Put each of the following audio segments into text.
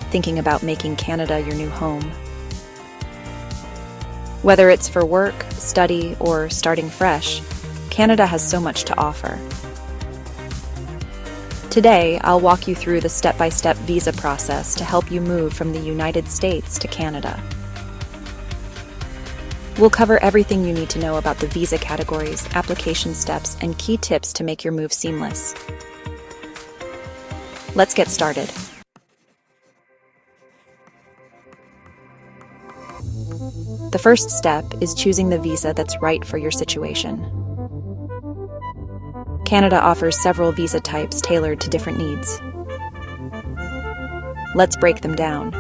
thinking about making Canada your new home. Whether it's for work, study, or starting fresh, Canada has so much to offer. Today, I'll walk you through the step-by-step visa process to help you move from the United States to Canada. We'll cover everything you need to know about the visa categories, application steps, and key tips to make your move seamless. Let's get started. The first step is choosing the visa that's right for your situation. Canada offers several visa types tailored to different needs. Let's break them down.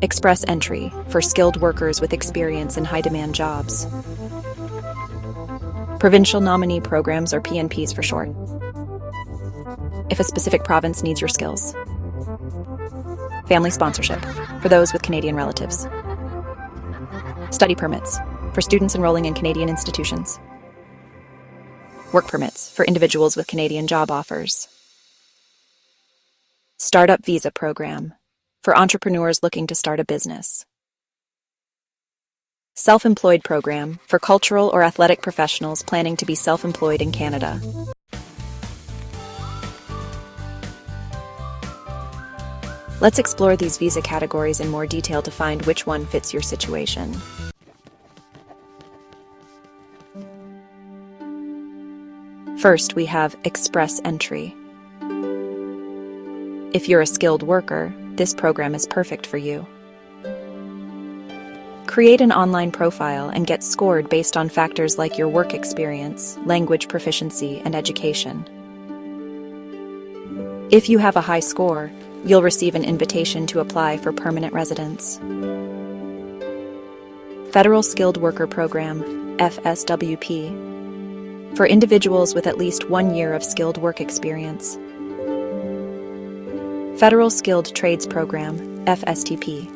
Express entry, for skilled workers with experience in high-demand jobs. Provincial nominee programs, or PNPs for short, if a specific province needs your skills. Family sponsorship, for those with Canadian relatives. Study permits, for students enrolling in Canadian institutions. Work permits, for individuals with Canadian job offers. Startup visa program, for entrepreneurs looking to start a business. Self-employed program, for cultural or athletic professionals planning to be self-employed in Canada. Let's explore these visa categories in more detail to find which one fits your situation. First, we have Express Entry. If you're a skilled worker, this program is perfect for you. Create an online profile and get scored based on factors like your work experience, language proficiency, and education. If you have a high score, you'll receive an invitation to apply for permanent residence. Federal Skilled Worker Program, FSWP, for individuals with at least 1 year of skilled work experience. Federal Skilled Trades Program, FSTP,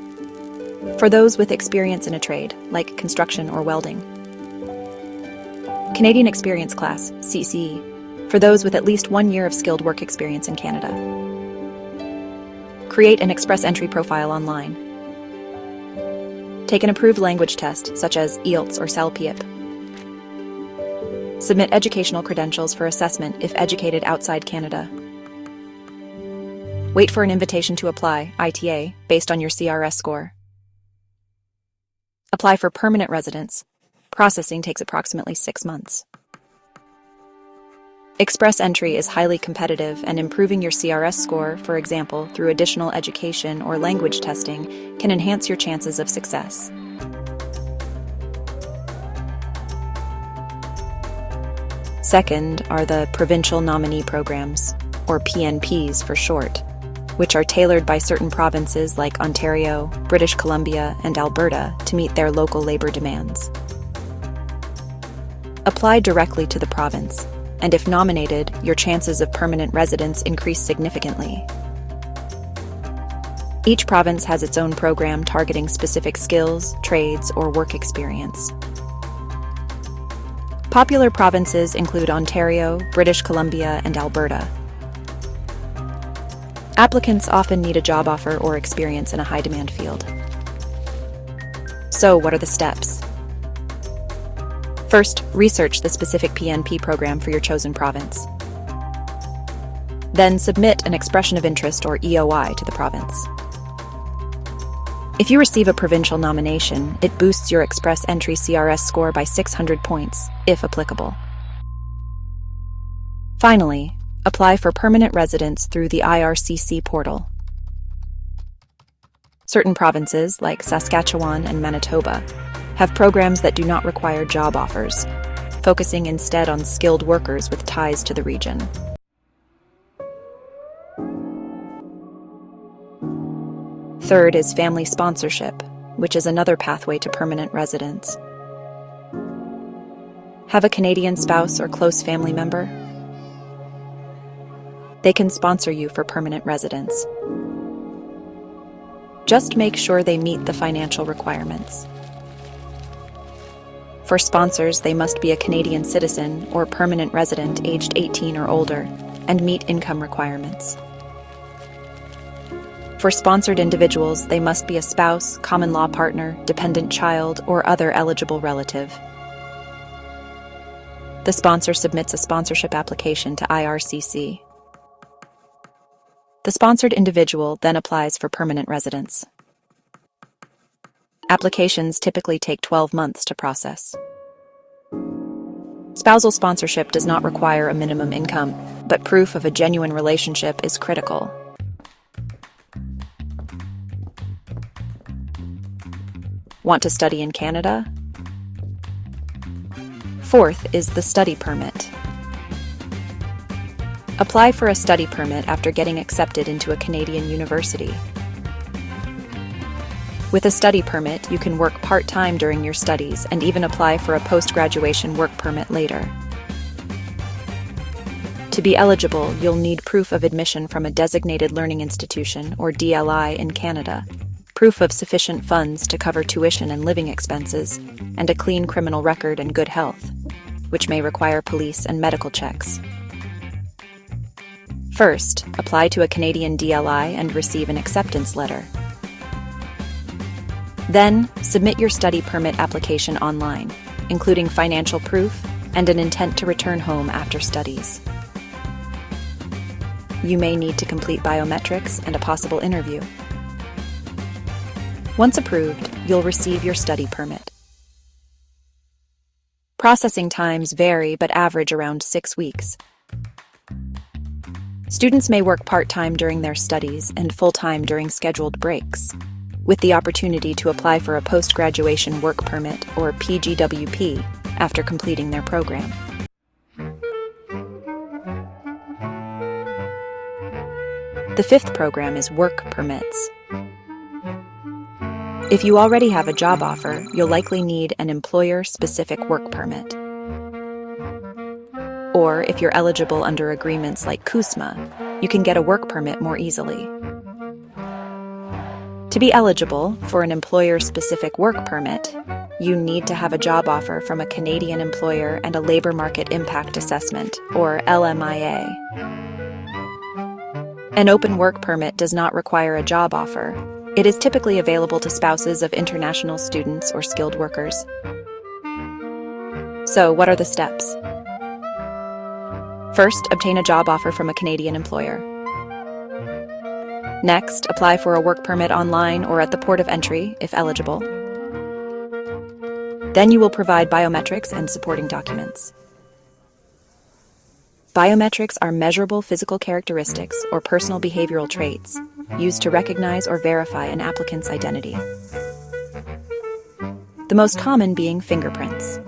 for those with experience in a trade, like construction or welding. Canadian Experience Class, CCE, for those with at least 1 year of skilled work experience in Canada. Create an Express Entry profile online. Take an approved language test, such as IELTS or CELPIP. Submit educational credentials for assessment if educated outside Canada. Wait for an invitation to apply, ITA, based on your CRS score. Apply for permanent residence. Processing takes approximately 6 months. Express Entry is highly competitive, and improving your CRS score, for example, through additional education or language testing, can enhance your chances of success. Second are the Provincial Nominee Programs, or PNPs for short, which are tailored by certain provinces like Ontario, British Columbia, and Alberta to meet their local labor demands. Apply directly to the province, and if nominated, your chances of permanent residence increase significantly. Each province has its own program targeting specific skills, trades, or work experience. Popular provinces include Ontario, British Columbia, and Alberta. Applicants often need a job offer or experience in a high-demand field. So, what are the steps? First, research the specific PNP program for your chosen province. Then, submit an expression of interest, or EOI, to the province. If you receive a provincial nomination, it boosts your Express Entry CRS score by 600 points, if applicable. Finally, apply for permanent residence through the IRCC portal. Certain provinces, like Saskatchewan and Manitoba, have programs that do not require job offers, focusing instead on skilled workers with ties to the region. Third is family sponsorship, which is another pathway to permanent residence. Have a Canadian spouse or close family member? They can sponsor you for permanent residence. Just make sure they meet the financial requirements. For sponsors, they must be a Canadian citizen or permanent resident aged 18 or older and meet income requirements. For sponsored individuals, they must be a spouse, common law partner, dependent child, or other eligible relative. The sponsor submits a sponsorship application to IRCC. The sponsored individual then applies for permanent residence. Applications typically take 12 months to process. Spousal sponsorship does not require a minimum income, but proof of a genuine relationship is critical. Want to study in Canada? Fourth is the study permit. Apply for a study permit after getting accepted into a Canadian university. With a study permit, you can work part-time during your studies and even apply for a post-graduation work permit later. To be eligible, you'll need proof of admission from a designated learning institution, or DLI, in Canada, proof of sufficient funds to cover tuition and living expenses, and a clean criminal record and good health, which may require police and medical checks. First, apply to a Canadian DLI and receive an acceptance letter. Then, submit your study permit application online, including financial proof and an intent to return home after studies. You may need to complete biometrics and a possible interview. Once approved, you'll receive your study permit. Processing times vary but average around 6 weeks. Students may work part-time during their studies and full-time during scheduled breaks, with the opportunity to apply for a post-graduation work permit, or PGWP, after completing their program. The fifth program is work permits. If you already have a job offer, you'll likely need an employer-specific work permit. Or, if you're eligible under agreements like CUSMA, you can get a work permit more easily. To be eligible for an employer-specific work permit, you need to have a job offer from a Canadian employer and a Labour Market Impact Assessment, or LMIA. An open work permit does not require a job offer. It is typically available to spouses of international students or skilled workers. So, what are the steps? First, obtain a job offer from a Canadian employer. Next, apply for a work permit online or at the port of entry, if eligible. Then you will provide biometrics and supporting documents. Biometrics are measurable physical characteristics or personal behavioral traits used to recognize or verify an applicant's identity. The most common being fingerprints.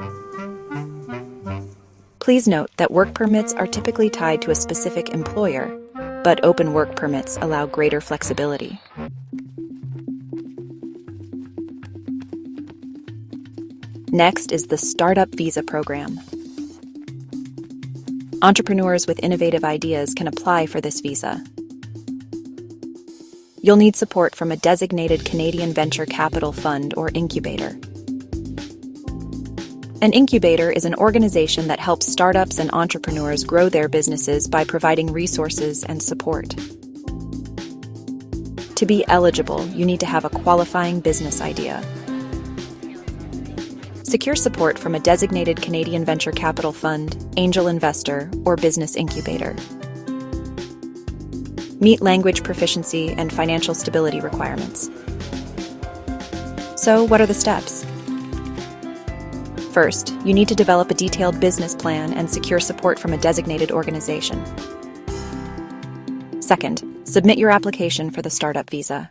Please note that work permits are typically tied to a specific employer, but open work permits allow greater flexibility. Next is the Startup Visa Program. Entrepreneurs with innovative ideas can apply for this visa. You'll need support from a designated Canadian Venture Capital Fund or incubator. An incubator is an organization that helps startups and entrepreneurs grow their businesses by providing resources and support. To be eligible, you need to have a qualifying business idea. Secure support from a designated Canadian Venture Capital Fund, angel investor, or business incubator. Meet language proficiency and financial stability requirements. So, what are the steps? First, you need to develop a detailed business plan and secure support from a designated organization. Second, submit your application for the startup visa.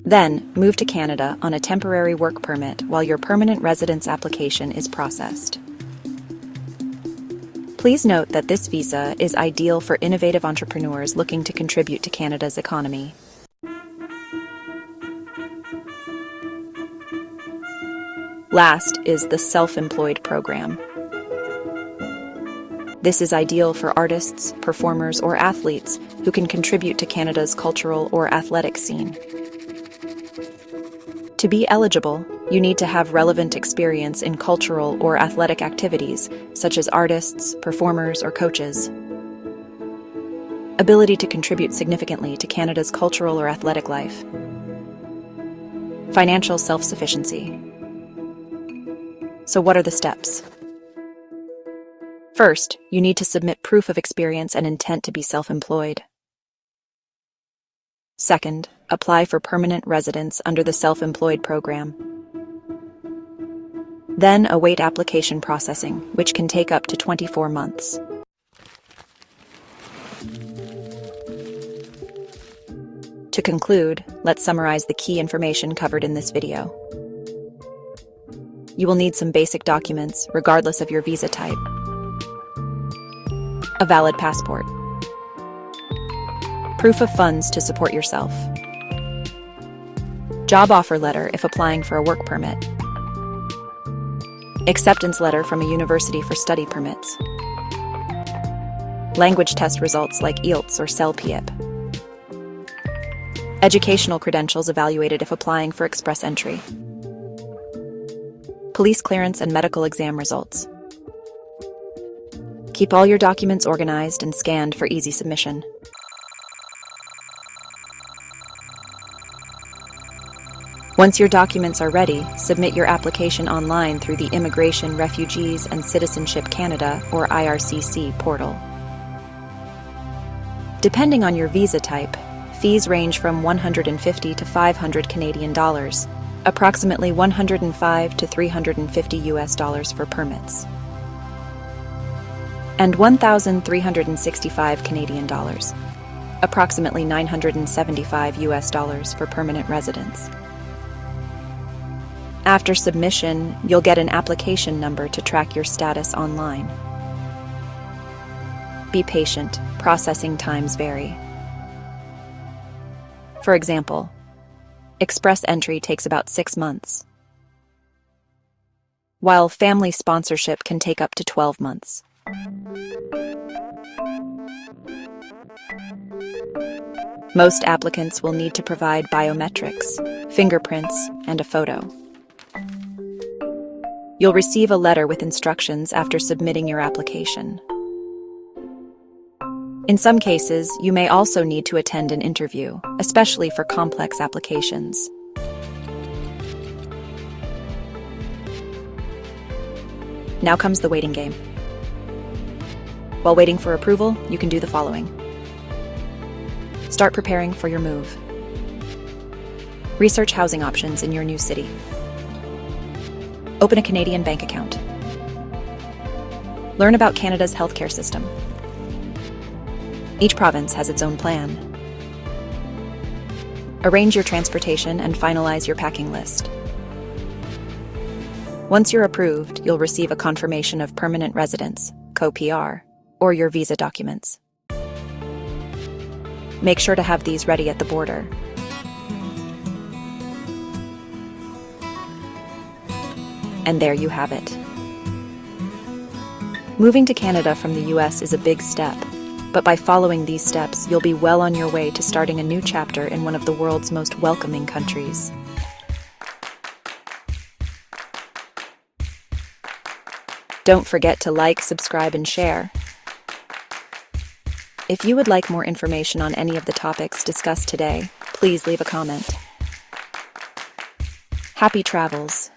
Then, move to Canada on a temporary work permit while your permanent residence application is processed. Please note that this visa is ideal for innovative entrepreneurs looking to contribute to Canada's economy. Last is the self-employed program. This is ideal for artists, performers, or athletes who can contribute to Canada's cultural or athletic scene. To be eligible, you need to have relevant experience in cultural or athletic activities, such as artists, performers, or coaches. ability to contribute significantly to Canada's cultural or athletic life, financial self-sufficiency. So what are the steps? First, you need to submit proof of experience and intent to be self-employed. Second, apply for permanent residence under the self-employed program. Then await application processing, which can take up to 24 months. To conclude, let's summarize the key information covered in this video. You will need some basic documents, regardless of your visa type. A valid passport. Proof of funds to support yourself. Job offer letter if applying for a work permit. Acceptance letter from a university for study permits. Language test results like IELTS or CELPIEP. Educational credentials evaluated if applying for express entry. Police clearance and medical exam results. Keep all your documents organized and scanned for easy submission. Once your documents are ready, submit your application online through the Immigration, Refugees and Citizenship Canada, or IRCC, portal. Depending on your visa type, fees range from $150 to $500 Canadian dollars, approximately $105 to $350 US for permits, and 1,365 Canadian dollars, approximately $975 US for permanent residents. After submission, you'll get an application number to track your status online. Be patient, processing times vary. For example, express entry takes about 6 months, while family sponsorship can take up to 12 months. Most applicants will need to provide biometrics, fingerprints, and a photo. You'll receive a letter with instructions after submitting your application. In some cases, you may also need to attend an interview, especially for complex applications. Now comes the waiting game. While waiting for approval, you can do the following. Start preparing for your move. Research housing options in your new city. Open a Canadian bank account. Learn about Canada's healthcare system. Each province has its own plan. Arrange your transportation and finalize your packing list. Once you're approved, you'll receive a confirmation of permanent residence, co-PR, or your visa documents. Make sure to have these ready at the border. And there you have it. Moving to Canada from the US is a big step, but by following these steps, you'll be well on your way to starting a new chapter in one of the world's most welcoming countries. Don't forget to like, subscribe, and share. If you would like more information on any of the topics discussed today, please leave a comment. Happy travels!